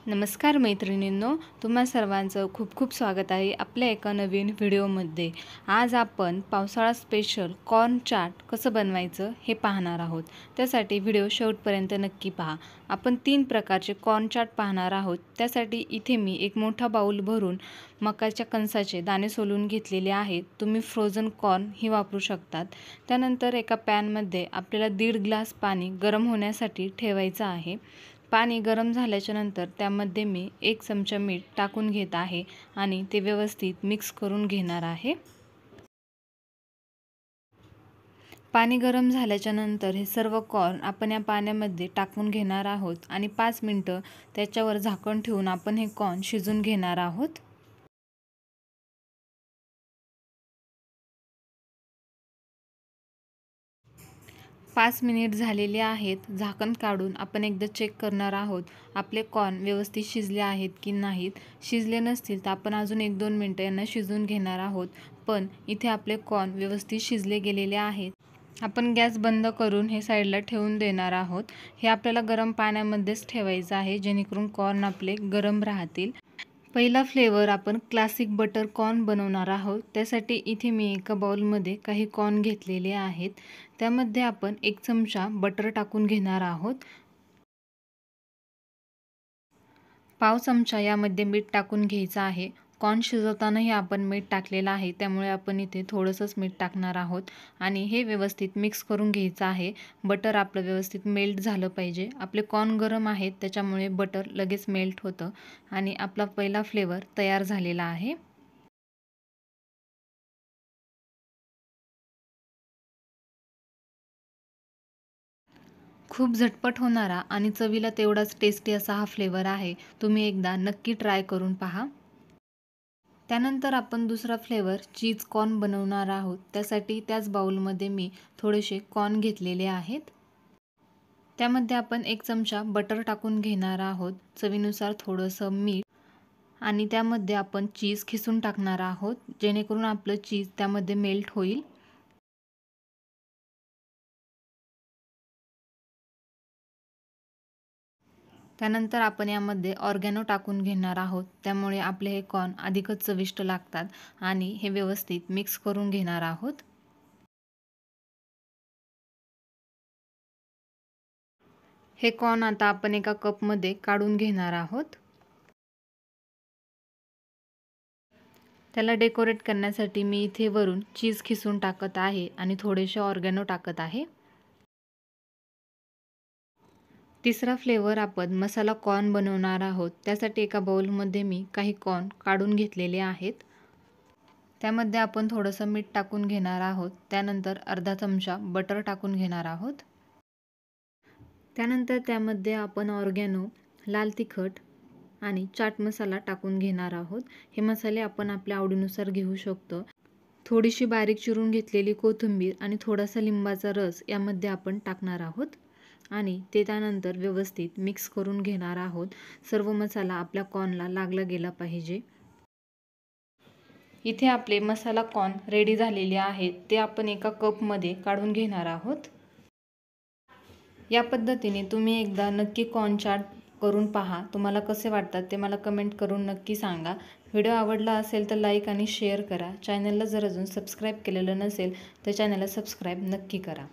नमस्कार मैत्रिणींनो, तुम्हा सर्वांचं खूप खूप स्वागत आहे आपल्या एका नवीन व्हिडिओमध्ये। आज आपण पावसाळा स्पेशल कॉर्न चाट कसं बनवायचं हे पाहणार आहोत। त्यासाठी व्हिडिओ शेवटपर्यंत नक्की पहा। आपण 3 प्रकारचे कॉर्न चाट पाहणार आहोत। त्यासाठी इथे मी एक मोठा बाउल भरून मकाच्या कणसाचे दाणे सोलून घेतलेले आहेत। तुम्ही फ्रोझन कॉर्न ही वापरू शकतात। त्यानंतर एका पॅनमध्ये आपल्याला 1.5 ग्लास पाणी गरम होण्यासाठी ठेवायचं आहे। पाणी गरम झाल्याच्या नंतर त्यामध्ये मी 1 चमचा मीठ टाकून घेत आहे आणि ते व्यवस्थित मिक्स करून घेणार आहे। पाणी गरम झाल्याच्या नंतर हे सर्व कॉर्न आपण या पाण्यामध्ये टाकून घेणार आहोत आणि 5 मिनिटं त्याच्यावर झाकण ठेवून आपण हे कॉर्न शिजून घेणार आहोत। पाच मिनिट झालेले आहेत। झाकण काढून आपण एकदा चेक करणार आहोत आपले कॉर्न व्यवस्थित शिजले आहेत की नाहीत। शिजले नसतील तर आपण अजून 1-2 मिनिटं यांना शिजवून घेणार आहोत। पण इथे आपले कॉर्न व्यवस्थित शिजले गेलेले आहेत। आपण गॅस बंद करून हे साईडला ठेवून देणार आहोत। हे आपल्याला गरम पाण्यामध्येच ठेवायचं आहे जेणेकरून कॉर्न आपले गरम राहतील। पहिला फ्लेवर आपण क्लासिक बटर कॉर्न बनवणार आहोत। त्यासाठी इथे मी एका बाउलमध्ये काही कॉर्न घेतलेले आहेत। त्यामध्ये आपण 1 चमचा बटर टाकून घेणार आहोत। पाव चमचा यामध्ये मीठ टाकून घ्यायचं आहे। कॉर्न शिजवतानाही आपण मीठ टाकलेलं आहे, त्यामुळे आपण इथे थोडंसंच मीठ टाकणार आहोत आणि हे व्यवस्थित मिक्स करून घ्यायचं आहे। बटर आपलं व्यवस्थित मेल्ट झालं पाहिजे। आपले कॉर्न गरम आहेत त्याच्यामुळे बटर लगेच मेल्ट होतं आणि आपला पहिला फ्लेवर तयार झालेला आहे। खूप झटपट होणारा आणि चवीला तेवढाच टेस्टी असा हा फ्लेवर आहे। तुम्ही एकदा नक्की ट्राय करून पहा। त्यानंतर आपण दुसरा फ्लेवर चीज कॉर्न बनवणार आहोत। त्यासाठी त्याच बाउलमध्ये मी थोडेसे कॉर्न घेतलेले आहेत। त्यामध्ये आपण 1 चमचा बटर टाकून घेणार आहोत, चवीनुसार थोडंसं मीठ आणि त्यामध्ये आपण चीज खिसून टाकणार आहोत जेणेकरून आपलं चीज त्यामध्ये मेल्ट होईल। त्यानंतर आपण यामध्ये ऑर्गॅनो टाकून घेणार आहोत, त्यामुळे आपले हे कॉर्न अधिकच चविष्ट लागतात आणि हे व्यवस्थित मिक्स करून घेणार आहोत। हे कॉर्न आता आपण एका कपमध्ये काढून घेणार आहोत। त्याला डेकोरेट करण्यासाठी मी इथे वरून चीज खिसून टाकत आहे आणि थोडेसे ऑर्गॅनो टाकत आहे। तिसरा फ्लेवर आपण मसाला कॉर्न बनवणार आहोत। त्यासाठी एका बाउलमध्ये मी काही कॉर्न काढून घेतलेले आहेत। त्यामध्ये आपण थोडंसं मीठ टाकून घेणार आहोत। त्यानंतर अर्धा चमचा बटर टाकून घेणार आहोत। त्यानंतर त्यामध्ये आपण ऑर्गॅनो, लाल तिखट आणि चाट मसाला टाकून घेणार आहोत। हे मसाले आपण आपल्या आवडीनुसार घेऊ शकतो। थोडीशी बारीक चिरून घेतलेली कोथिंबीर आणि थोडासा लिंबाचा रस यामध्ये आपण टाकणार आहोत आणि ते त्यानंतर व्यवस्थित मिक्स करून घेणार आहोत। सर्व मसाला आपल्या कॉर्नला लागला गेला पाहिजे। इथे आपले मसाला कॉर्न रेडी झालेले आहेत। ते आपण एका कपमध्ये काढून घेणार आहोत। या पद्धतीने तुम्ही एकदा नक्की कॉर्न चाट करून पहा। तुम्हाला कसे वाटतात ते मला कमेंट करून नक्की सांगा। व्हिडिओ आवडला असेल तर लाईक आणि शेअर करा। चॅनलला जर अजून सबस्क्राईब केलेलं नसेल तर चॅनलला सबस्क्राईब नक्की करा।